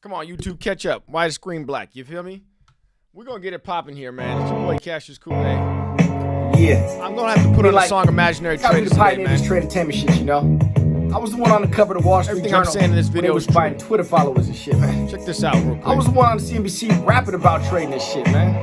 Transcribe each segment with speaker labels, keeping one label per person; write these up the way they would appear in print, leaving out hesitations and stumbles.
Speaker 1: Come on, YouTube, catch up. Why is the screen black? You feel me? We're going to get it popping here, man. It's your boy, Cassius Cuvée.
Speaker 2: Yeah.
Speaker 1: I'm going to have to put on a song Imaginary Traders today, man.
Speaker 2: This trade shit, you know? I was the one on the cover of the Wall Street
Speaker 1: Everything
Speaker 2: Journal.
Speaker 1: I'm saying in this video
Speaker 2: was
Speaker 1: is
Speaker 2: buying Twitter followers and shit, man.
Speaker 1: Check this out real quick.
Speaker 2: I was the one on CNBC rapping about trading this shit, man.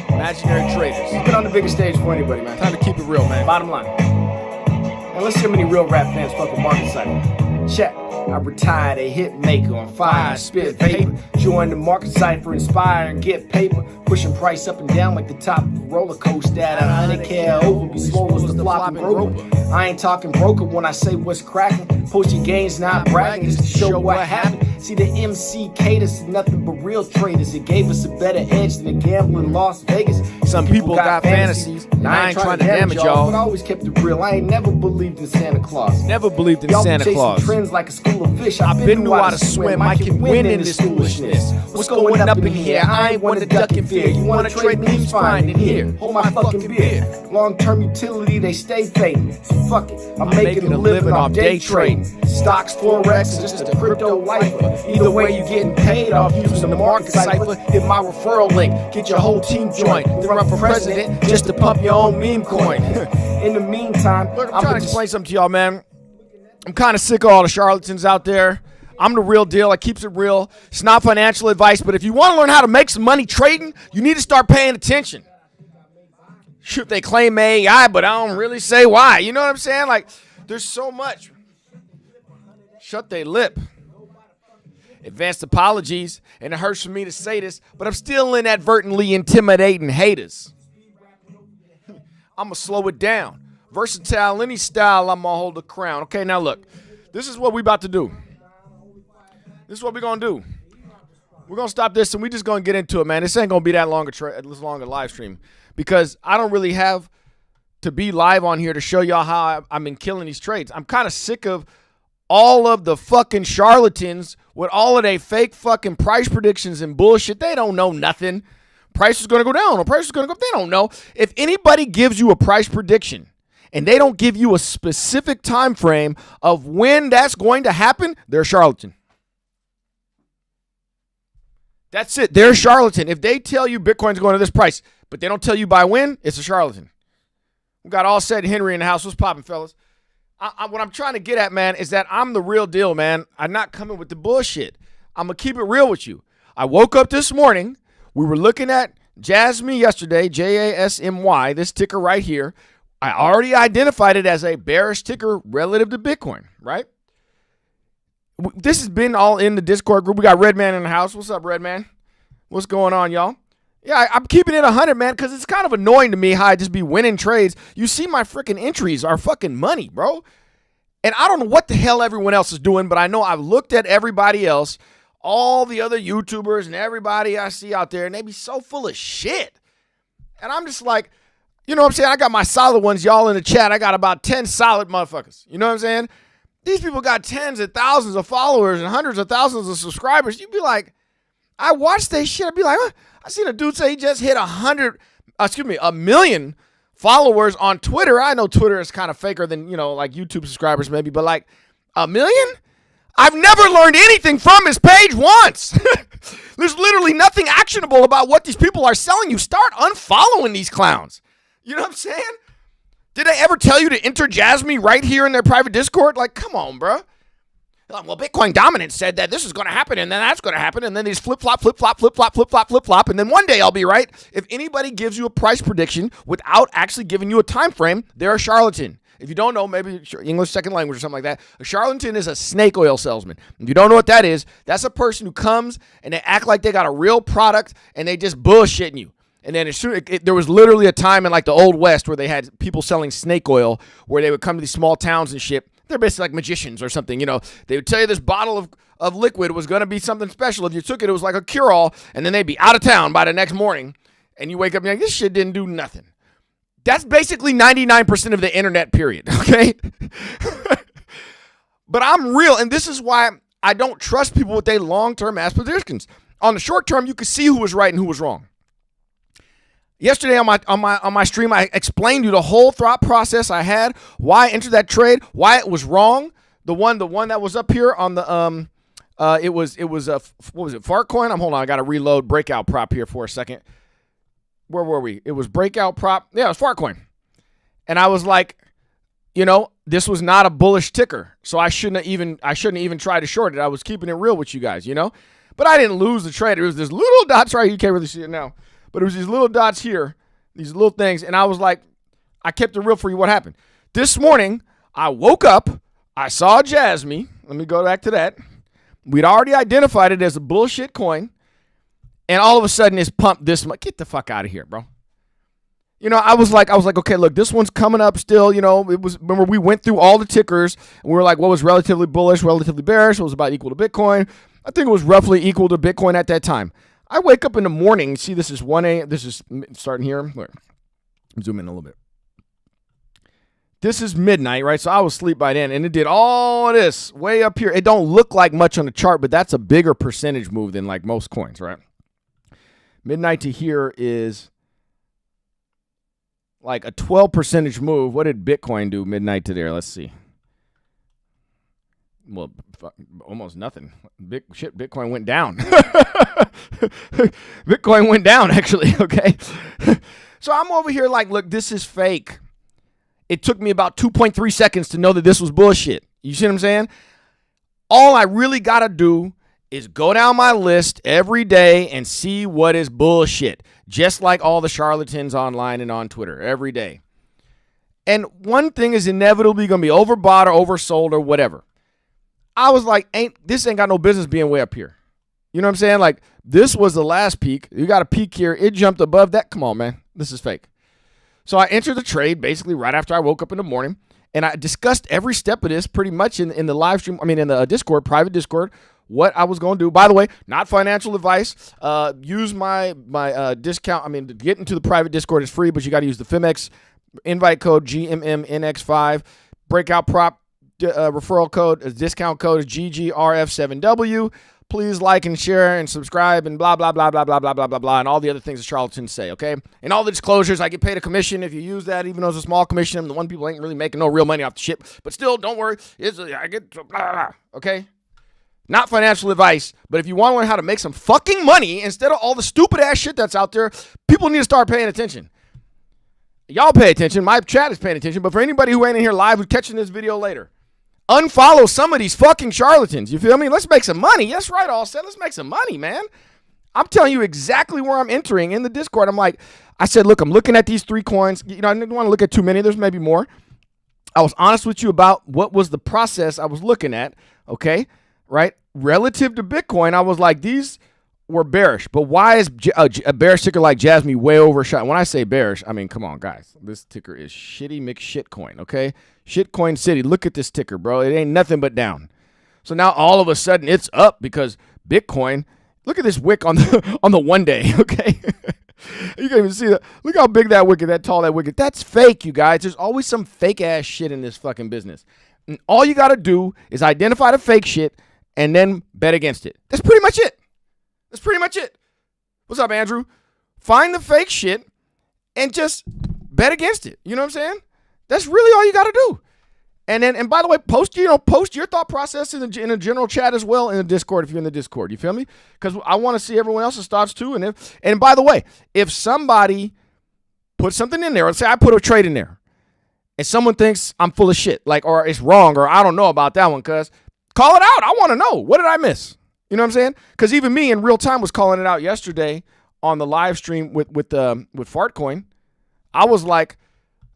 Speaker 1: Imaginary Traders.
Speaker 2: It's been on the biggest stage for anybody, man.
Speaker 1: Time to keep it real, man.
Speaker 2: Bottom line. Now let's see how many real rap fans fuck with Market Cipher. Check. I retired a hit maker on fire, spit vapor. Join the Market Cipher, inspire and get paper. Pushing price up and down like the top of a roller coaster at 100K over. Be swole as the flopping groper. I ain't talking broker when I say what's cracking. Post your gains, not bragging, just to show what happened. See, the MC caters to nothing but real traders. It gave us a better edge than a gamble in Las Vegas.
Speaker 1: Some people got fantasies, and I ain't trying to damage y'all.
Speaker 2: But I always kept it real. I ain't never believed in Santa Claus.
Speaker 1: Never believed in
Speaker 2: Y'all
Speaker 1: Santa
Speaker 2: chasing
Speaker 1: Claus.
Speaker 2: Trends like a school of fish.
Speaker 1: I've been knew how to swim. I can win in this foolishness. What's going up in here? I ain't one to duck in fear. You want to trade memes? Fine in here. Hold my fucking beer.
Speaker 2: Long-term utility, they stay fading. So fuck it. I'm making a living off day trading. Stocks, Forex, just a crypto lifer. Either way, you getting paid off using the Market Cipher. Hit my referral link. Get your whole team joined. Then run for president just to pump your own meme coin. In the meantime,
Speaker 1: look, I'm trying to explain something to y'all, man. I'm kind of sick of all the charlatans out there. I'm the real deal. I keeps it real. It's not financial advice, but if you want to learn how to make some money trading, you need to start paying attention. Shoot, they claim AI, but I don't really say why. You know what I'm saying? Like, there's so much. Shut they lip. Advanced apologies, and it hurts for me to say this, but I'm still inadvertently intimidating haters. I'm going to slow it down. Versatile, any style, I'm going to hold the crown. Okay, now look. This is what we about to do. This is what we're going to do. We're going to stop this, and we're just going to get into it, man. This ain't going to be that long a live stream because I don't really have to be live on here to show y'all how I've been killing these trades. I'm kind of sick of all of the fucking charlatans with all of their fake fucking price predictions and bullshit. They don't know nothing. Price is going to go down or price is going to go up. They don't know. If anybody gives you a price prediction and they don't give you a specific time frame of when that's going to happen, they're a charlatan. That's it. They're a charlatan. If they tell you Bitcoin's going to this price, but they don't tell you by when, it's a charlatan. We got all said Henry in the house. What's popping, fellas? What I'm trying to get at, man, is that I'm the real deal, man. I'm not coming with the bullshit. I'm going to keep it real with you. I woke up this morning. We were looking at Jasmy yesterday, Jasmy, this ticker right here. I already identified it as a bearish ticker relative to Bitcoin, right? This has been all in the Discord group. We got Redman in the house. What's up, Redman? What's going on, y'all? Yeah, I'm keeping it 100, man, because it's kind of annoying to me how I just be winning trades. You see my freaking entries are fucking money, bro. And I don't know what the hell everyone else is doing, but I know I've looked at everybody else, all the other YouTubers and everybody I see out there, and they be so full of shit. And I'm just like, you know what I'm saying? I got my solid ones, y'all in the chat. I got about 10 solid motherfuckers. You know what I'm saying? These people got tens of thousands of followers and hundreds of thousands of subscribers. You'd be like, I watch this shit. I'd be like, huh? I seen a dude say he just hit 1 million followers on Twitter. I know Twitter is kind of faker than, you know, like YouTube subscribers maybe, but like 1 million? I've never learned anything from his page once. There's literally nothing actionable about what these people are selling you. Start unfollowing these clowns. You know what I'm saying? Did they ever tell you to enter Jasmy right here in their private Discord? Like, come on, bro. Like, well, Bitcoin Dominance said that this is going to happen, and then that's going to happen, and then these flip-flop, flip-flop, flip-flop, flip-flop, flip-flop, and then one day I'll be right. If anybody gives you a price prediction without actually giving you a time frame, they're a charlatan. If you don't know, maybe English second language or something like that, a charlatan is a snake oil salesman. If you don't know what that is, that's a person who comes and they act like they got a real product, and they just bullshitting you. And then there was literally a time in like the Old West where they had people selling snake oil where they would come to these small towns and shit. They're basically like magicians or something, you know. They would tell you this bottle of liquid was going to be something special. If you took it, it was like a cure-all, and then they'd be out of town by the next morning, and you wake up and you're like, this shit didn't do nothing. That's basically 99% of the internet, period, okay? But I'm real, and this is why I don't trust people with their long-term ass predictions. On the short term, you could see who was right and who was wrong. Yesterday on my stream, I explained you the whole thought process I had, why I entered that trade, why it was wrong. The one that was up here on the It was what was it? Fart coin. Hold on. I got to reload Breakout Prop here for a second. Where were we? It was Breakout Prop. Yeah, it was Fart coin. And I was like, this was not a bullish ticker, so I shouldn't even try to short it. I was keeping it real with you guys, But I didn't lose the trade. It was this little dots right here. You can't really see it now, but it was these little dots here, these little things, and I was like, I kept it real for you. What happened? This morning, I woke up. I saw Jasmy. Let me go back to that. We'd already identified it as a bullshit coin, and all of a sudden it's pumped this much. Get the fuck out of here, bro. I was like, okay, look, this one's coming up still. It was, remember, we went through all the tickers, and we were like, what was relatively bullish, relatively bearish? What was about equal to Bitcoin? I think it was roughly equal to Bitcoin at that time. I wake up in the morning. See, this is 1 a.m. This is starting here. Look, zoom in a little bit. This is midnight, right? So I was asleep by then, and it did all this way up here. It don't look like much on the chart, but that's a bigger percentage move than like most coins, right? Midnight to here is like a 12% move. What did Bitcoin do midnight to there? Let's see. Well, almost nothing. Bitcoin went down. Bitcoin went down, actually, okay? So I'm over here like, look, this is fake. It took me about 2.3 seconds to know that this was bullshit. You see what I'm saying? All I really got to do is go down my list every day and see what is bullshit, just like all the charlatans online and on Twitter every day. And one thing is inevitably going to be overbought or oversold or whatever. I was like, this ain't got no business being way up here. You know what I'm saying? Like, this was the last peak. You got a peak here. It jumped above that. Come on, man. This is fake. So I entered the trade basically right after I woke up in the morning, and I discussed every step of this pretty much in the live stream. In the Discord, private Discord, what I was going to do. By the way, not financial advice. Use my discount. To get into the private Discord is free, but you got to use the Phemex invite code GMMNX5. Breakout Prop referral code, discount code is GGRF7W. Please like and share and subscribe and blah, blah, blah, blah, blah, blah, blah, blah, blah, and all the other things the charlatans say, okay? And all the disclosures, I get paid a commission if you use that, even though it's a small commission. The one people ain't really making no real money off the ship. But still, don't worry. I get blah, blah, blah, okay? Not financial advice, but if you want to learn how to make some fucking money instead of all the stupid ass shit that's out there, people need to start paying attention. Y'all pay attention. My chat is paying attention. But for anybody who ain't in here live who's catching this video later, unfollow some of these fucking charlatans. You feel me? Let's make some money. That's right, all said. Let's make some money, man. I'm telling you exactly where I'm entering in the Discord. I said, look, I'm looking at these 3 coins. I didn't want to look at too many. There's maybe more. I was honest with you about what was the process I was looking at, okay? Right? Relative to Bitcoin, I was like, these were bearish. But why is a bearish ticker like Jasmy way overshot? When I say bearish, come on, guys. This ticker is shitty McShitcoin, okay? Shitcoin City. Look at this ticker, bro. It ain't nothing but down. So now all of a sudden it's up because Bitcoin. Look at this wick on the 1 day, okay? You can't even see that. Look how big that wick is, that tall that wick is. That's fake, you guys. There's always some fake ass shit in this fucking business. And all you got to do is identify the fake shit and then bet against it. That's pretty much it. What's up, Andrew? Find the fake shit and just bet against it. You know what I'm saying? That's really all you got to do. And by the way, post your thought process in a general chat as well in the Discord if you're in the Discord. You feel me? Because I want to see everyone else's thoughts too. And by the way, if somebody puts something in there, let's say I put a trade in there, and someone thinks I'm full of shit, or it's wrong, or I don't know about that one, cuz call it out. I want to know, what did I miss? You know what I'm saying? Because even me in real time was calling it out yesterday on the live stream with Fartcoin. I was like,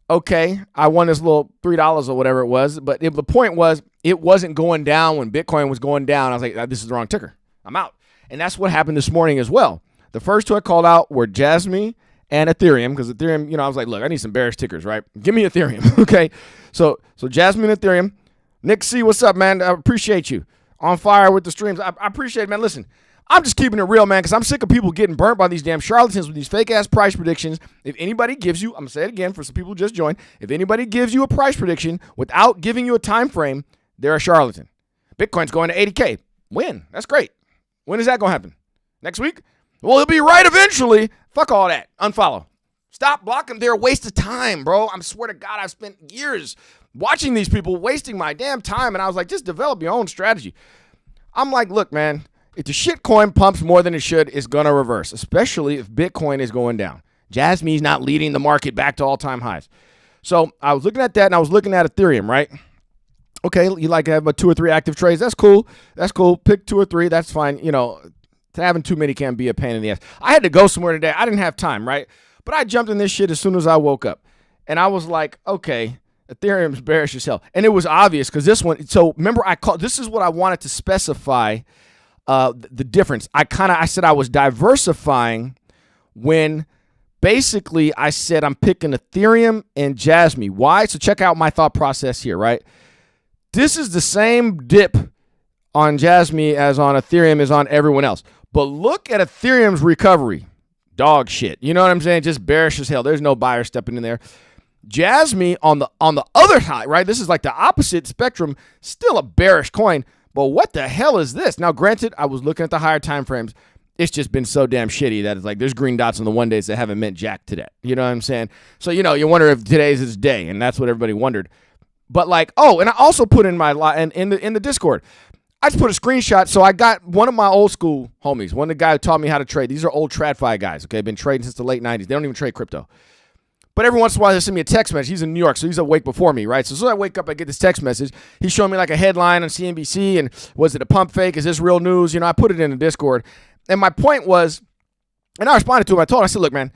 Speaker 1: okay, I won this little $3 or whatever it was. But the point was, it wasn't going down when Bitcoin was going down. I was like, this is the wrong ticker. I'm out. And that's what happened this morning as well. The first 2 I called out were Jasmy and Ethereum, because Ethereum, I was like, look, I need some bearish tickers, right? Give me Ethereum, okay? So Jasmy and Ethereum. Nick C, what's up, man? I appreciate you. On fire with the streams. I appreciate it, man. Listen, I'm just keeping it real, man, because I'm sick of people getting burnt by these damn charlatans with these fake-ass price predictions. If anybody gives you, I'm going to say it again for some people who just joined, if anybody gives you a price prediction without giving you a time frame, they're a charlatan. Bitcoin's going to 80K. When? That's great. When is that going to happen? Next week? Well, it'll be right eventually. Fuck all that. Unfollow. Stop blocking. They're a waste of time, bro. I swear to God, I've spent years watching these people wasting my damn time, and I was like, just develop your own strategy. I'm like, look, man, if the shit coin pumps more than it should, it's going to reverse, especially if Bitcoin is going down. Jasmy's not leading the market back to all-time highs. So I was looking at that, and I was looking at Ethereum, right? Okay, you like to have about 2 or 3 active trades. That's cool. That's cool. Pick 2 or 3. That's fine. You know, having too many can be a pain in the ass. I had to go somewhere today. I didn't have time, right? But I jumped in this shit as soon as I woke up. And I was like, okay, Ethereum's bearish as hell. And it was obvious because this one, so remember this is what I wanted to specify the difference. I said I was diversifying when basically I said I'm picking Ethereum and Jasmy. Why? So check out my thought process here, right? This is the same dip on Jasmy as on Ethereum as on everyone else. But look at Ethereum's recovery. Dog shit. You know what I'm saying? Just bearish as hell. There's no buyer stepping in there. Jasmy on the other side, right? This is like the opposite spectrum. Still a bearish coin. But what the hell is this? Now, granted, I was looking at the higher time frames. It's just been so damn shitty that it's like there's green dots on the 1 days that haven't meant jack to that. You know what I'm saying? So, you know, you wonder if today's his day, and that's what everybody wondered. But like, oh, and I also put in in the Discord, I just put a screenshot. So I got one of my old school homies, one of the guys who taught me how to trade. These are old TradFi guys, okay? Been trading since the late 90s. They don't even trade crypto. But every once in a while, they send me a text message. He's in New York, so he's awake before me, right? So as soon as I wake up, I get this text message. He's showing me like a headline on CNBC, and was it a pump fake? Is this real news? You know, I put it in the Discord. And my point was, and I responded to him. I told him, I said, look, man,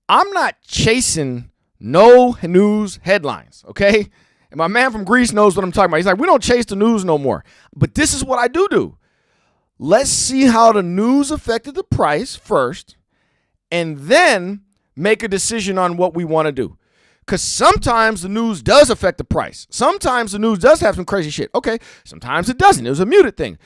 Speaker 1: I'm not chasing no news headlines, okay? And my man from Greece knows what I'm talking about. He's like, we don't chase the news no more. But this is what I do. Let's see how the news affected the price first, and then make a decision on what we want to do. Because sometimes the news does affect the price. Sometimes the news does have some crazy shit. Okay, sometimes it doesn't. It was a muted thing.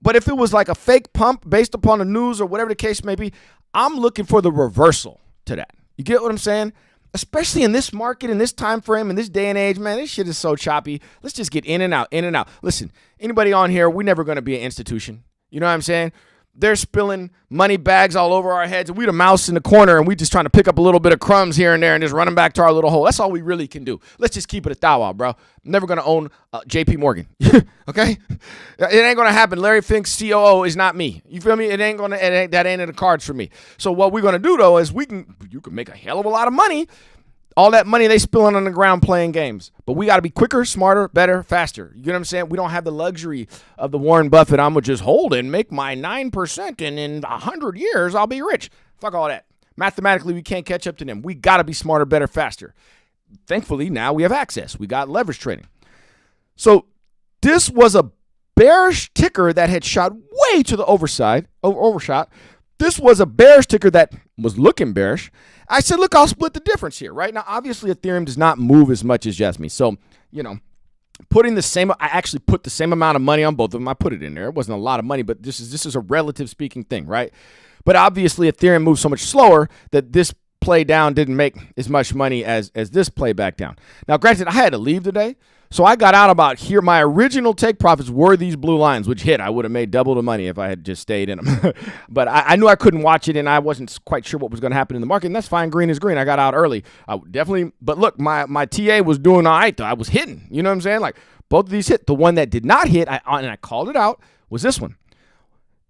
Speaker 1: But if it was like a fake pump based upon the news or whatever the case may be, I'm looking for the reversal to that. You get what I'm saying? Especially in this market, in this time frame, in this day and age, man, this shit is so choppy. Let's just get in and out, in and out. Listen, anybody on here, we're never going to be an institution. You know what I'm saying? They're spilling money bags all over our heads, and we the mouse in the corner, and we just trying to pick up a little bit of crumbs here and there and just run them back to our little hole. That's all we really can do. Let's just keep it a thou, bro. I'm never going to own JP Morgan, okay? It ain't going to happen. Larry Fink's COO is not me. You feel me? That ain't in the cards for me. So what we're going to do, though, is you can make a hell of a lot of money. All that money they spilling on the ground playing games. But we got to be quicker, smarter, better, faster. You know what I'm saying? We don't have the luxury of the Warren Buffett, I'm going to just hold and make my 9%, and in 100 years, I'll be rich. Fuck all that. Mathematically, we can't catch up to them. We got to be smarter, better, faster. Thankfully, now we have access. We got leverage trading. So this was a bearish ticker that had shot way to the overshot. This was a bearish ticker that was looking bearish. I said, look, I'll split the difference here, right? Now, obviously, Ethereum does not move as much as Jasmy. So, you know, I actually put the same amount of money on both of them. I put it in there. It wasn't a lot of money, but this is a relative speaking thing, right? But obviously, Ethereum moves so much slower that this play down didn't make as much money as this play back down. Now, granted, I had to leave today. So I got out about here. My original take profits were these blue lines, which hit. I would have made double the money if I had just stayed in them. But I knew I couldn't watch it, and I wasn't quite sure what was going to happen in the market, and that's fine. Green is green. I got out early. I definitely. But look, my TA was doing all right, though. I was hitting. You know what I'm saying? Like, both of these hit. The one that did not hit, and I called it out, was this one.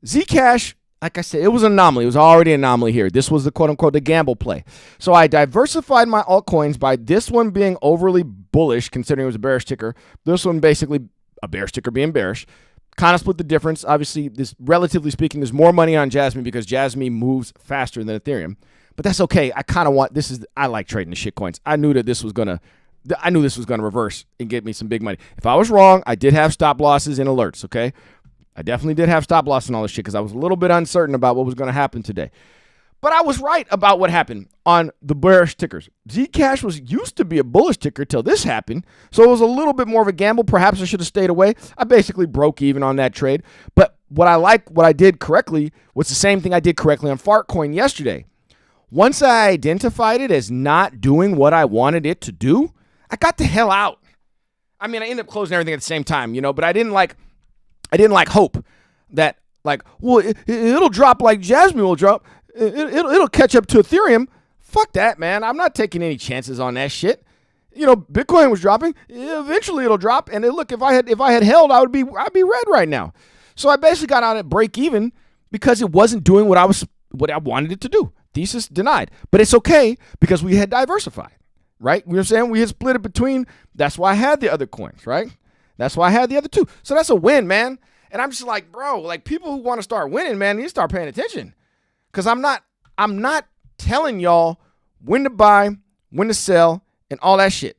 Speaker 1: Zcash, like I said, it was an anomaly. It was already an anomaly here. This was the quote-unquote the gamble play. So I diversified my altcoins by this one being overly bullish, considering it was a bearish ticker. This one basically a bearish ticker being bearish. Kind of split the difference. Obviously, this relatively speaking, there's more money on Jasmy because Jasmy moves faster than Ethereum. But that's okay. I kind of want I like trading the shit coins. I knew this was gonna reverse and get me some big money. If I was wrong, I did have stop losses and alerts, okay? I definitely did have stop loss and all this shit because I was a little bit uncertain about what was going to happen today. But I was right about what happened on the bearish tickers. Zcash used to be a bullish ticker till this happened, so it was a little bit more of a gamble. Perhaps I should have stayed away. I basically broke even on that trade. But what I did correctly was the same thing I did correctly on Fartcoin yesterday. Once I identified it as not doing what I wanted it to do, I got the hell out. I mean, I ended up closing everything at the same time, but I didn't hope that, it'll drop like Jasmy will drop. It'll catch up to Ethereum. Fuck that, man. I'm not taking any chances on that shit. Bitcoin was dropping. Eventually, it'll drop. And look, if I had held, I'd be red right now. So I basically got out at break even because it wasn't doing what I wanted it to do. Thesis denied. But it's okay because we had diversified, right? You know what I'm saying? We had split it between. That's why I had the other coins, right? That's why I had the other two. So that's a win, man. And I'm just like, bro, like people who want to start winning, man, need to start paying attention. Because I'm not telling y'all when to buy, when to sell, and all that shit.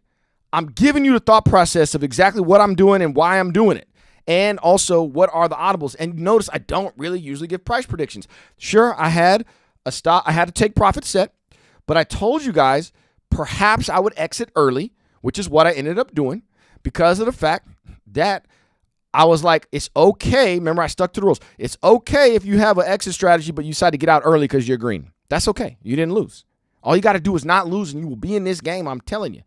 Speaker 1: I'm giving you the thought process of exactly what I'm doing and why I'm doing it. And also, what are the audibles? And notice I don't really usually give price predictions. Sure, I had a stop. I had to take profit set, but I told you guys perhaps I would exit early, which is what I ended up doing because of the fact that I was like, it's okay. Remember, I stuck to the rules. It's okay if you have an exit strategy, but you decide to get out early because you're green. That's okay. You didn't lose. All you got to do is not lose, and you will be in this game, I'm telling you.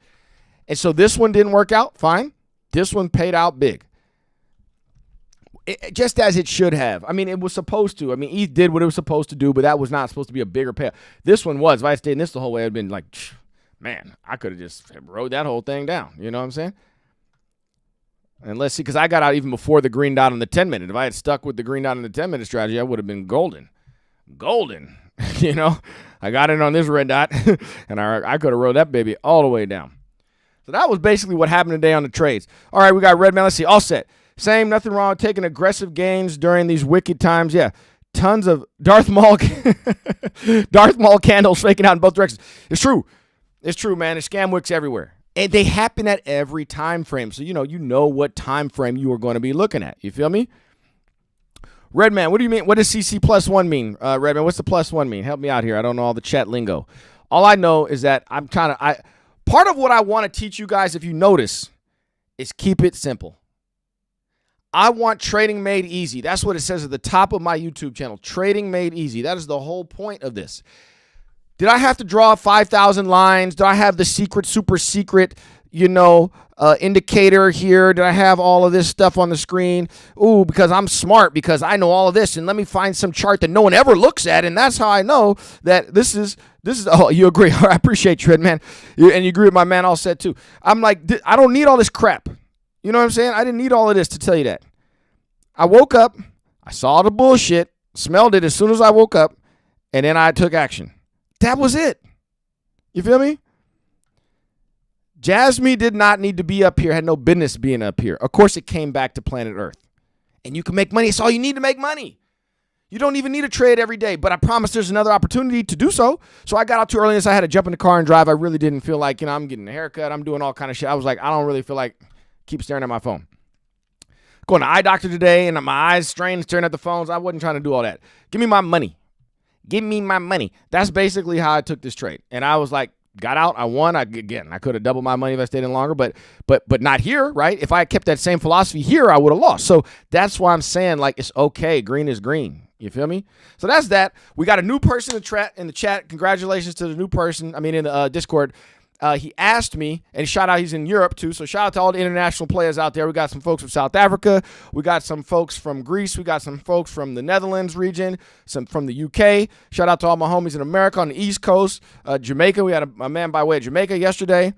Speaker 1: And so this one didn't work out. Fine. This one paid out big. Just as it should have. I mean, it was supposed to. I mean, ETH did what it was supposed to do, but that was not supposed to be a bigger payout. This one was. If I had stayed in this the whole way, I'd been like, man, I could have just rode that whole thing down. You know what I'm saying? And let's see, because I got out even before the green dot on the 10-minute. If I had stuck with the green dot on the 10-minute strategy, I would have been golden. Golden. You know? I got in on this red dot, and I could have rode that baby all the way down. So that was basically what happened today on the trades. All right, we got red man. Let's see. All set. Same, nothing wrong with taking aggressive gains during these wicked times. Yeah, tons of Darth Maul candles faking out in both directions. It's true. It's true, man. There's scam wicks everywhere. And they happen at every time frame. So, you know what time frame you are going to be looking at. You feel me? Redman, what do you mean? What does CC +1 mean? Redman, what's the +1 mean? Help me out here. I don't know all the chat lingo. All I know is that part of what I want to teach you guys, if you notice, is keep it simple. I want trading made easy. That's what it says at the top of my YouTube channel. Trading made easy. That is the whole point of this. Did I have to draw 5,000 lines? Do I have the super secret, indicator here? Did I have all of this stuff on the screen? Ooh, because I'm smart, because I know all of this, and let me find some chart that no one ever looks at, and that's how I know that this is. Oh, you agree? I appreciate you, man. And you agree with my man All Set too. I'm like, I don't need all this crap. You know what I'm saying? I didn't need all of this to tell you that. I woke up, I saw the bullshit, smelled it as soon as I woke up, and then I took action. That was it. You feel me? Jasmy did not need to be up here, had no business being up here. Of course, it came back to planet Earth. And you can make money. It's all you need to make money. You don't even need to trade every day, but I promise there's another opportunity to do so. So I got out too early and so I had to jump in the car and drive. I really didn't feel like, I'm getting a haircut. I'm doing all kind of shit. I was like, I don't really feel like keep staring at my phone. Going to eye doctor today and my eyes strained staring at the phones. I wasn't trying to do all that. Give me my money. Give me my money. That's basically how I took this trade. And I was like, got out. I won. I could have doubled my money if I stayed in longer, but not here, right? If I kept that same philosophy here, I would have lost. So that's why I'm saying, like, it's okay. Green is green. You feel me? So that's that. We got a new person in the chat. Congratulations to the new person. I mean, in the Discord. He asked me, and shout out, he's in Europe too. So shout out to all the international players out there. We got some folks from South Africa. We got some folks from Greece. We got some folks from the Netherlands region, some from the UK. Shout out to all my homies in America on the East Coast. Jamaica, we had a man by way of Jamaica yesterday.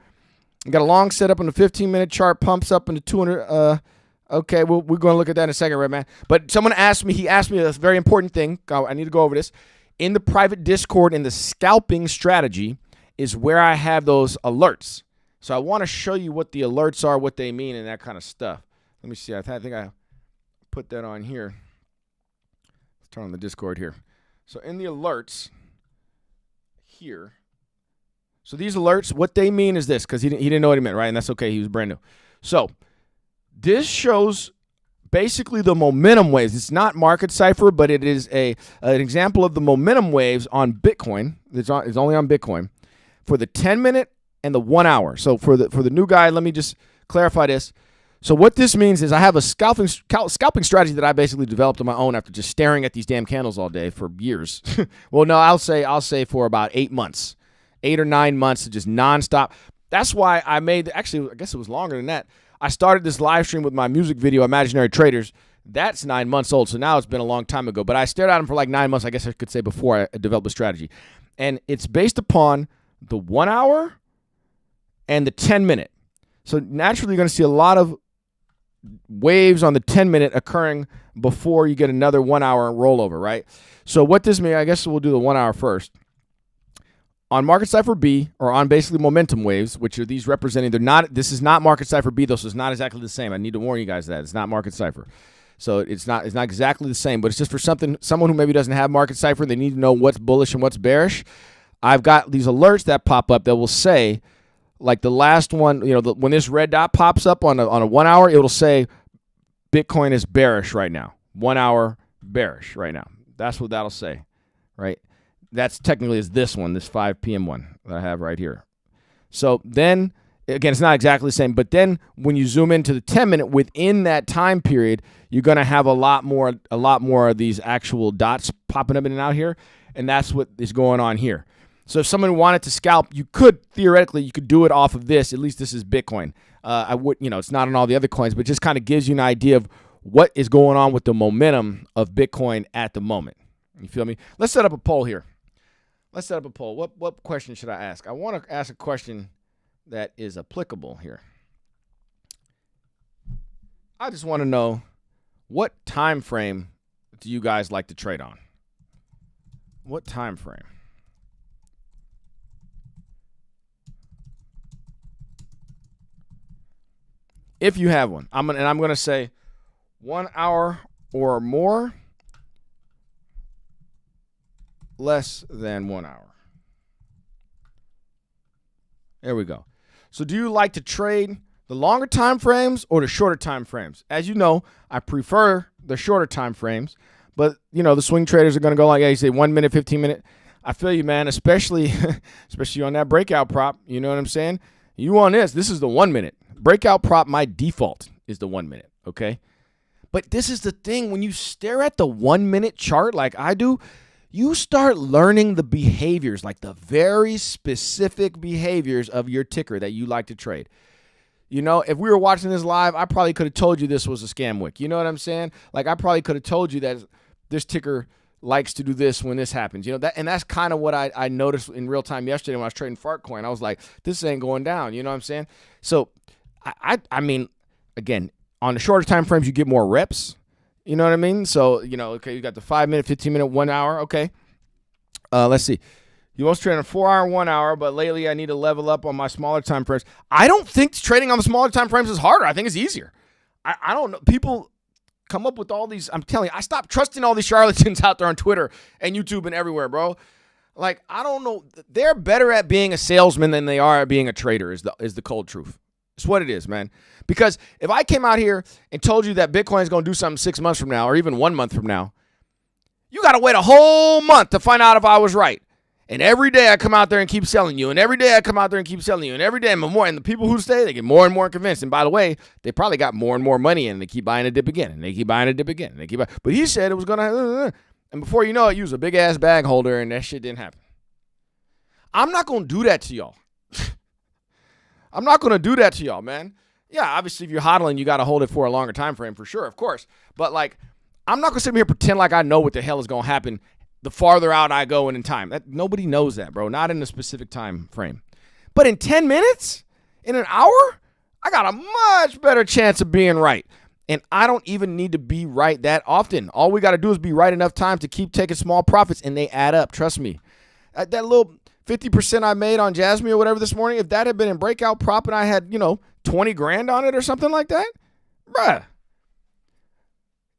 Speaker 1: We got a long setup on the 15-minute chart, pumps up into 200. Okay, we're going to look at that in a second, right, man? But someone asked me, a very important thing. I need to go over this. In the private Discord, in the scalping strategy, is where I have those alerts. So I want to show you what the alerts are, what they mean, and that kind of stuff. Let me see. I think I put that on here. Let's turn on the Discord here. So in the alerts here, so these alerts, what they mean is this, because he didn't know what he meant, right? And that's okay. He was brand new. So this shows basically the momentum waves. It's not Market Cipher, but it is an example of the momentum waves on Bitcoin. It's only on Bitcoin for the 10-minute and the 1 hour. So for the new guy, let me just clarify this. So what this means is I have a scalping strategy that I basically developed on my own after just staring at these damn candles all day for years. Well, no, I'll say for about 8 months, 8 or 9 months of just nonstop. That's why I made, actually, I guess it was longer than that. I started this live stream with my music video, Imaginary Traders. That's 9 months old, so now it's been a long time ago. But I stared at them for like 9 months, I guess I could say, before I developed a strategy. And it's based upon the 1 hour and the 10-minute. So naturally, you're going to see a lot of waves on the 10-minute occurring before you get another 1 hour rollover, right? So what this means, I guess we'll do the 1 hour first. On Market Cipher B, or on basically momentum waves, which are these representing, this is not Market Cipher B, though, so it's not exactly the same. I need to warn you guys that it's not Market Cipher. So it's not exactly the same, but it's just for someone who maybe doesn't have Market Cipher, they need to know what's bullish and what's bearish. I've got these alerts that pop up that will say, like the last one, when this red dot pops up on a 1 hour, it'll say Bitcoin is bearish right now. 1 hour bearish right now. That's what that'll say, right? That's technically is this one, this 5 p.m. one that I have right here. So then, again, it's not exactly the same, but then when you zoom into the 10-minute within that time period, you're going to have a lot more of these actual dots popping up in and out here, and that's what is going on here. So if someone wanted to scalp, you could do it off of this. At least this is Bitcoin. It's not on all the other coins, but it just kind of gives you an idea of what is going on with the momentum of Bitcoin at the moment. You feel me? Let's set up a poll here. What question should I ask? I want to ask a question that is applicable here. I just want to know, what time frame do you guys like to trade on? What time frame? If you have one, I'm going to say 1 hour or more, less than 1 hour. There we go. So do you like to trade the longer time frames or the shorter time frames? As you know, I prefer the shorter time frames, but the swing traders are going to go like, you say 1 minute, 15 minute. I feel you, man, especially on that breakout prop. You know what I'm saying? You on this is the 1 minute. Breakout prop, my default is the 1 minute, okay? But this is the thing, when you stare at the 1 minute chart like I do, you start learning the behaviors, like the very specific behaviors of your ticker that you like to trade. If we were watching this live, I probably could have told you this was a scam wick. You know what I'm saying? Like, I probably could have told you that this ticker likes to do this when this happens. And that's kind of what I noticed in real time yesterday when I was trading Fartcoin. I was like, this ain't going down. You know what I'm saying? So, I mean, again, on the shorter time frames, you get more reps. You know what I mean? So, okay, you got the 5 minute, 15 minute, 1 hour. Okay. Let's see. You most trade on 4 hour, 1 hour, but lately I need to level up on my smaller time frames. I don't think trading on the smaller time frames is harder. I think it's easier. I don't know. People come up with all these. I'm telling you, I stopped trusting all these charlatans out there on Twitter and YouTube and everywhere, bro. Like, I don't know. They're better at being a salesman than they are at being a trader is the cold truth. It's what it is, man. Because if I came out here and told you that Bitcoin is going to do something 6 months from now or even 1 month from now, you got to wait a whole month to find out if I was right. And every day I come out there and keep selling you. And every day I come out there and keep selling you. And every day more. And the people who stay, they get more and more convinced. And by the way, they probably got more and more money and they keep buying a dip again. And they keep buying a dip again. And they keep buying. But he said it was going to. And before you know it, you was a big-ass bag holder and that shit didn't happen. I'm not going to do that to y'all. I'm not going to do that to y'all, man. Yeah, obviously, if you're hodling, you got to hold it for a longer time frame for sure, of course. But, like, I'm not going to sit here and pretend like I know what the hell is going to happen the farther out I go in time. Nobody knows that, bro. Not in a specific time frame. But in 10 minutes? In an hour? I got a much better chance of being right. And I don't even need to be right that often. All we got to do is be right enough time to keep taking small profits, and they add up. Trust me. That little 50% I made on Jasmy or whatever this morning, if that had been in Breakout Prop and I had, 20 grand on it or something like that, bruh.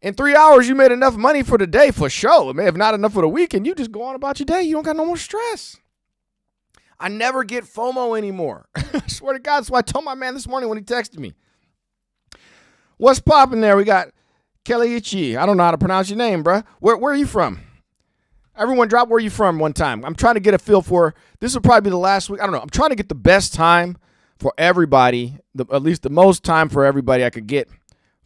Speaker 1: In 3 hours, you made enough money for the day for sure. It may have not enough for the week, and you just go on about your day. You don't got no more stress. I never get FOMO anymore. I swear to God. So I told my man this morning when he texted me. What's popping there? We got Keliichi. I don't know how to pronounce your name, bruh. Where are you from? Everyone drop where you from one time. I'm trying to get a feel for, this will probably be the last week. I don't know. I'm trying to get the best time for everybody, at least the most time for everybody I could get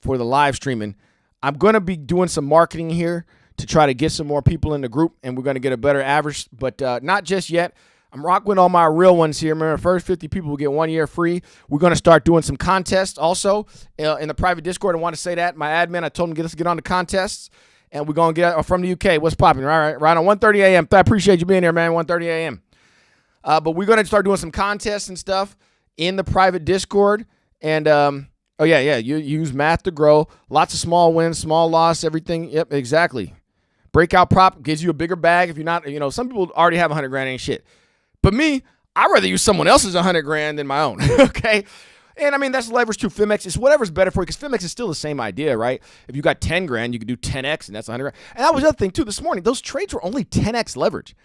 Speaker 1: for the live streaming. I'm going to be doing some marketing here to try to get some more people in the group, and we're going to get a better average, but not just yet. I'm rocking all my real ones here. Remember, the first 50 people will get 1 year free. We're going to start doing some contests also in the private Discord. I want to say that. My admin, I told him let's get on the contests. And we're going to get from the UK. What's popping? Right on 1:30 a.m. I appreciate you being here, man. 1:30 a.m. But we're going to start doing some contests and stuff in the private Discord. And Oh, yeah, yeah. You use math to grow. Lots of small wins, small loss, everything. Yep, exactly. Breakout prop gives you a bigger bag. If you're not, some people already have 100 grand, ain't shit. But me, I'd rather use someone else's 100 grand than my own, okay? And, I mean, that's leverage too. Phemex is whatever's better for you, because Phemex is still the same idea, right? If you got 10 grand, you could do 10x, and that's 100 grand. And that was the other thing, too, this morning. Those trades were only 10x leverage.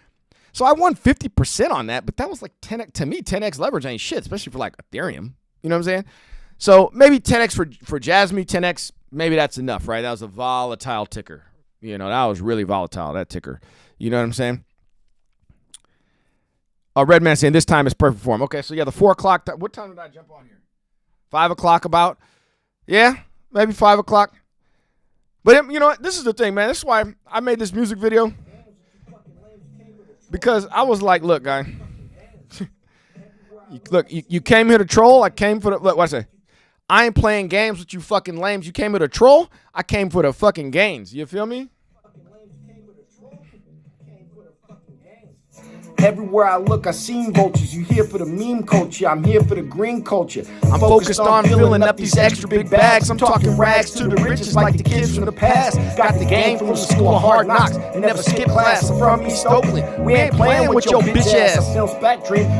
Speaker 1: So I won 50% on that, but that was like 10x. To me, 10x leverage ain't shit, especially for, like, Ethereum. You know what I'm saying? So maybe 10x for Jasmy, 10x, maybe that's enough, right? That was a volatile ticker. That was really volatile, that ticker. You know what I'm saying? Redman saying this time is perfect for him. Okay, so yeah, the 4 o'clock. What time did I jump on here? 5 o'clock about? Yeah, maybe 5 o'clock. But you know what? This is the thing, man. This is why I made this music video. Because I was like, look, guy. Look, you came here to troll. I came for the, look, what I say? I ain't playing games with you fucking lames. You came here to troll. I came for the fucking gains. You feel me?
Speaker 2: Everywhere I look, I seen vultures. You here for the meme culture, I'm here for the green culture.
Speaker 1: I'm focused on filling up these extra big bags. I'm talking rags to the riches like the kids from the past. Got the game from the school of hard knocks and never skip class. I'm from East Oakland. We ain't playing with your bitch ass.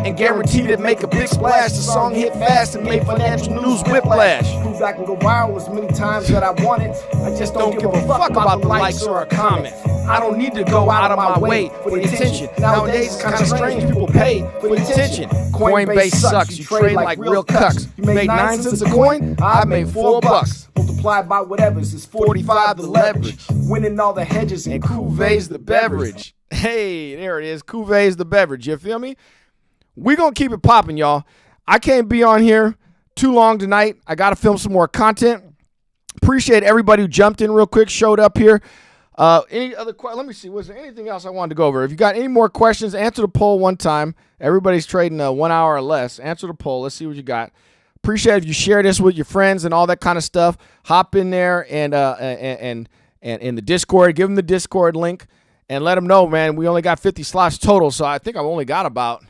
Speaker 1: And guaranteed to make a big splash. The song hit fast and made financial news whiplash.
Speaker 2: Prove I can go viral as many times that I want it. I just don't give a fuck about the likes or a comment. I don't need to go out of my way for the attention. Nowadays, it's kind of strange. People pay for the attention.
Speaker 1: Coinbase sucks. You trade like real cucks.
Speaker 2: You make 9 cents a coin, I made $4. Multiplied by whatever's is 45 the leverage. Winning all the hedges
Speaker 1: and Cuvée's the beverage. Hey, there it is. Cuvée's the beverage. You feel me? We're going to keep it popping, y'all. I can't be on here too long tonight. I got to film some more content. Appreciate everybody who jumped in real quick, showed up here. Any other questions? Let me see. Was there anything else I wanted to go over? If you got any more questions, answer the poll one time. Everybody's trading 1 hour or less. Answer the poll. Let's see what you got. Appreciate if you share this with your friends and all that kind of stuff. Hop in there and in the Discord. Give them the Discord link and let them know, man. We only got 50 slots total, so I think I've only got about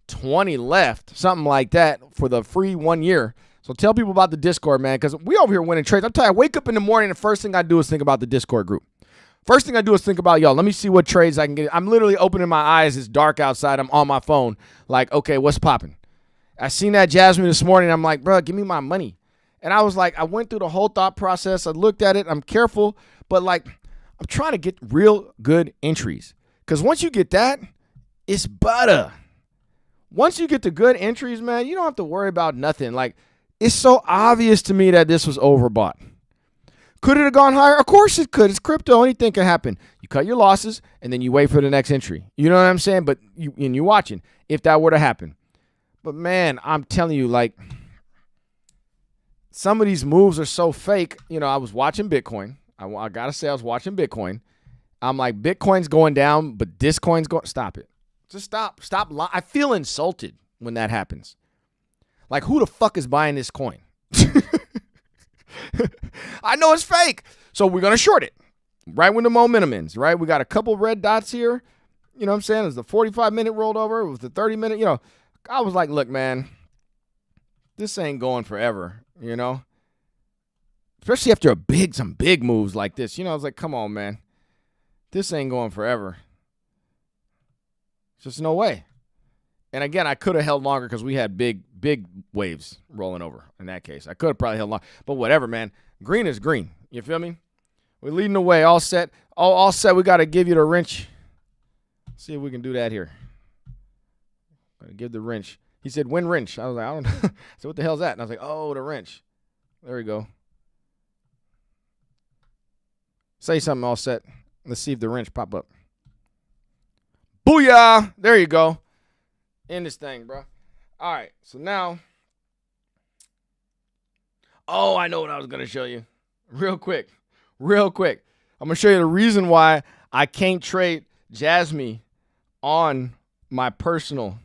Speaker 1: 20 left, something like that, for the free 1 year. So tell people about the Discord, man, because we over here winning trades. I'm telling you, I wake up in the morning, the first thing I do is think about the Discord group. First thing I do is think about, y'all, let me see what trades I can get. I'm literally opening my eyes. It's dark outside. I'm on my phone. Like, okay, what's popping? I seen that Jasmy this morning. I'm like, bro, give me my money. And I was like, I went through the whole thought process. I looked at it. I'm careful. But, like, I'm trying to get real good entries. Because once you get that, it's butter. Once you get the good entries, man, you don't have to worry about nothing. Like, it's so obvious to me that this was overbought. Could it have gone higher? Of course it could. It's crypto. Anything can happen. You cut your losses, and then you wait for the next entry. You know what I'm saying? But you're watching if that were to happen. But, man, I'm telling you, like, some of these moves are so fake. I was watching Bitcoin. I got to say I was watching Bitcoin. I'm like, Bitcoin's going down, but this coin's going. Stop it. Just stop. Stop. I feel insulted when that happens. Like, who the fuck is buying this coin? I know it's fake. So we're going to short it right when the momentum ends, right? We got a couple red dots here. You know what I'm saying? As the 45-minute rolled over, it was the 30-minute, I was like, look, man, this ain't going forever, Especially after some big moves like this. I was like, come on, man. This ain't going forever. Just no way. And again, I could have held longer because we had big waves rolling over in that case. I could have probably held longer. But whatever, man. Green is green. You feel me? We're leading the way. All set. All set. We got to give you the wrench. See if we can do that here. Got to give the wrench. He said, when wrench? I was like, I don't know. I said, what the hell's that? And I was like, oh, the wrench. There we go. Say something, all set. Let's see if the wrench pop up. Booyah! There you go. In this thing, bro. All right, so now. Oh, I know what I was going to show you. Real quick. I'm going to show you the reason why I can't trade Jasmy on my personal.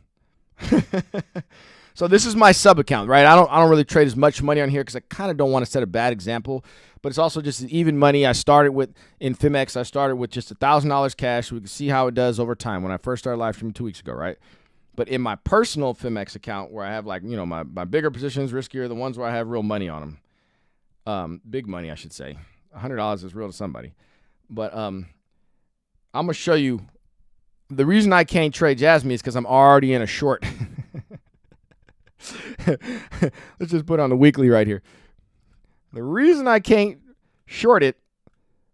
Speaker 1: So this is my sub account, right? I don't really trade as much money on here because I kind of don't want to set a bad example. But it's also just even money. I started with, in Phemex, I started with just $1,000 cash. We can see how it does over time when I first started live streaming 2 weeks ago, right? But in my personal Phemex account where I have, like, my bigger positions, riskier, the ones where I have real money on them, Big money, I should say. $100 is real to somebody. But I'm going to show you. The reason I can't trade Jasmy is because I'm already in a short. Let's just put on the weekly right here. The reason I can't short it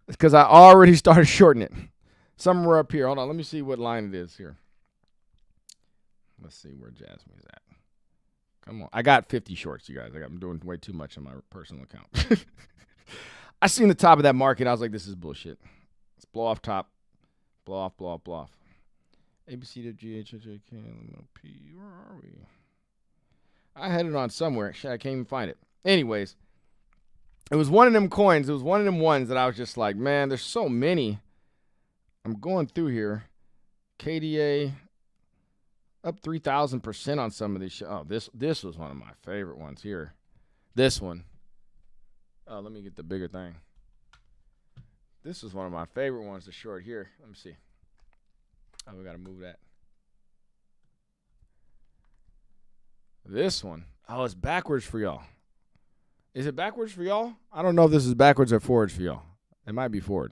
Speaker 1: is because I already started shorting it. Somewhere up here. Hold on. Let me see what line it is here. Let's see where Jasmy's at. Come on. I got 50 shorts, you guys. I'm doing way too much on my personal account. I seen the top of that market. I was like, this is bullshit. Let's blow off top. Blow off, blow off, blow off. ABC, G, H, H, K, L, M, N, P. Where are we? I had it on somewhere. Shit, I can't even find it. Anyways, it was one of them coins. It was one of them ones that I was just like, man, there's so many. I'm going through here. KDA up 3,000% on some of these. Oh, this was one of my favorite ones here. This one. Oh, let me get the bigger thing. This is one of my favorite ones to short here. Let me see. Oh, we got to move that. This one. Oh, it's backwards for y'all. Is it backwards for y'all? I don't know if this is backwards or forwards for y'all. It might be forward.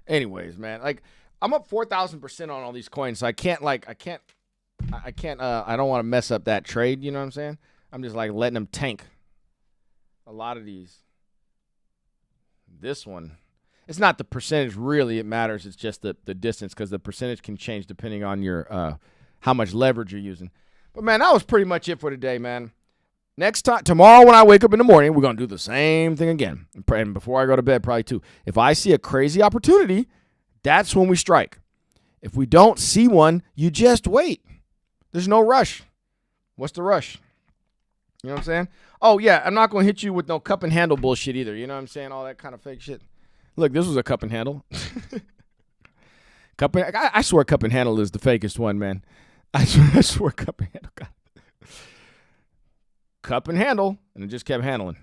Speaker 1: Anyways, man, like I'm up 4,000% on all these coins, so I don't want to mess up that trade. You know what I'm saying? I'm just like letting them tank. A lot of these. This one. It's not the percentage really. It matters. It's just the distance because the percentage can change depending on your how much leverage you're using. But, man, that was pretty much it for today, man. Next time, tomorrow when I wake up in the morning, we're going to do the same thing again. And before I go to bed, probably too. If I see a crazy opportunity, that's when we strike. If we don't see one, you just wait. There's no rush. What's the rush? You know what I'm saying? Oh, yeah, I'm not going to hit you with no cup and handle bullshit either. You know what I'm saying? All that kind of fake shit. Look, this was a cup and handle. I swear cup and handle is the fakest one, man. I swear cup and handle. God. Cup and handle, and it just kept handling.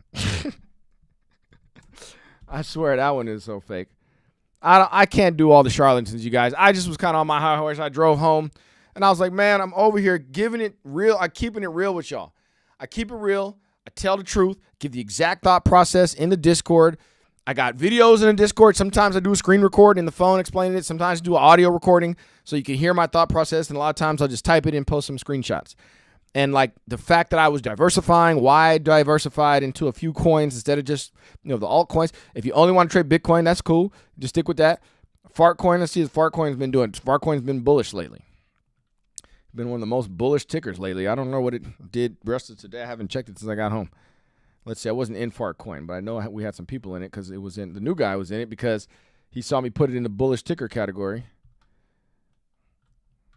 Speaker 1: I swear that one is so fake. I can't do all the charlatans, you guys. I just was kind of on my high horse. I drove home, and I was like, man, I'm over here giving it real. I'm keeping it real with y'all. I keep it real. I tell the truth. Give the exact thought process in the Discord. I got videos in the Discord. Sometimes I do a screen record in the phone explaining it. Sometimes I do an audio recording so you can hear my thought process. And a lot of times I'll just type it and post some screenshots. And like the fact that I was diversifying, why I diversified into a few coins instead of just, the altcoins. If you only want to trade Bitcoin, that's cool. Just stick with that. Fartcoin, let's see what Fartcoin's been doing. Fartcoin's been bullish lately. Been one of the most bullish tickers lately. I don't know what it did the rest of today. I haven't checked it since I got home. Let's see, I wasn't in Fartcoin, but I know we had some people in it because the new guy was in it because he saw me put it in the bullish ticker category.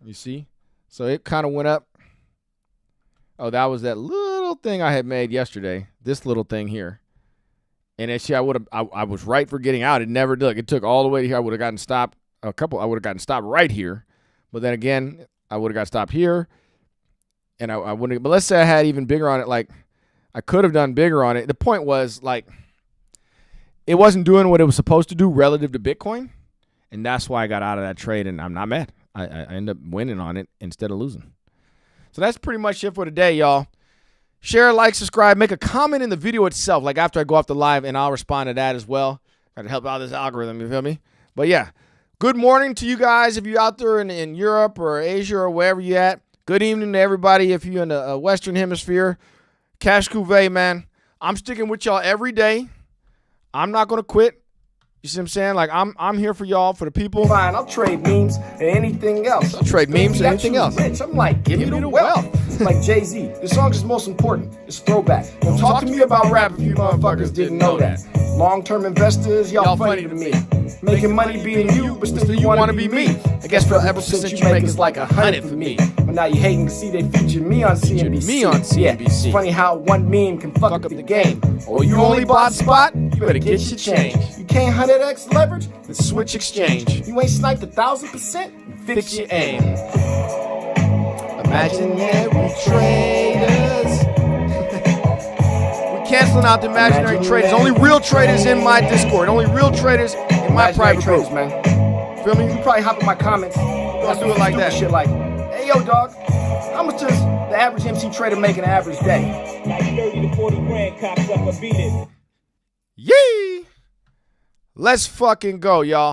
Speaker 1: You see? So it kind of went up. Oh, that was that little thing I had made yesterday. This little thing here. And actually, I was right for getting out. It never did. It took all the way here. I would have gotten stopped. I would have gotten stopped right here. But then again, I would have got stopped here. And I wouldn't. But let's say I had even bigger on it, like. I could have done bigger on it. The point was, like, it wasn't doing what it was supposed to do relative to Bitcoin, and that's why I got out of that trade, and I'm not mad. I ended up winning on it instead of losing. So that's pretty much it for today, y'all. Share, like, subscribe, make a comment in the video itself, like after I go off the live, and I'll respond to that as well. Got to help out this algorithm, you feel me? But, yeah, good morning to you guys if you're out there in Europe or Asia or wherever you're at. Good evening to everybody if you're in the Western Hemisphere. Cassius Cuvée, man. I'm sticking with y'all every day. I'm not going to quit. You see what I'm saying? Like, I'm here for y'all, for the people.
Speaker 2: Fine, I'll trade memes and anything else.
Speaker 1: I'll trade memes and anything else.
Speaker 2: Rich. I'm like, give me the wealth. Like Jay-Z, the song is most important. It's throwback. Don't talk to me about rap if you motherfuckers didn't know that. Long-term investors, y'all funny to me. Making money being you, but still you want to be me. I guess for every cent you make is like 100 for me. But now you hating to see they featured me on CNBC. Yeah, it's funny how one meme can fuck up the game. Or you only bought spot, you better get your change. You can't 100x leverage, then switch exchange. You ain't sniped 1,000%, fix your aim. Imaginary traders. We're canceling out the imaginary traders. Only real traders in my Discord. Only real traders in my private group, man. Feel me? You probably hop in my comments. Let's do it like that. Shit like, hey yo, dog, how much does the average MC trader make an average day? Like 30 to 40 grand, cops up, beat it.
Speaker 1: Yee! Let's fucking go, y'all.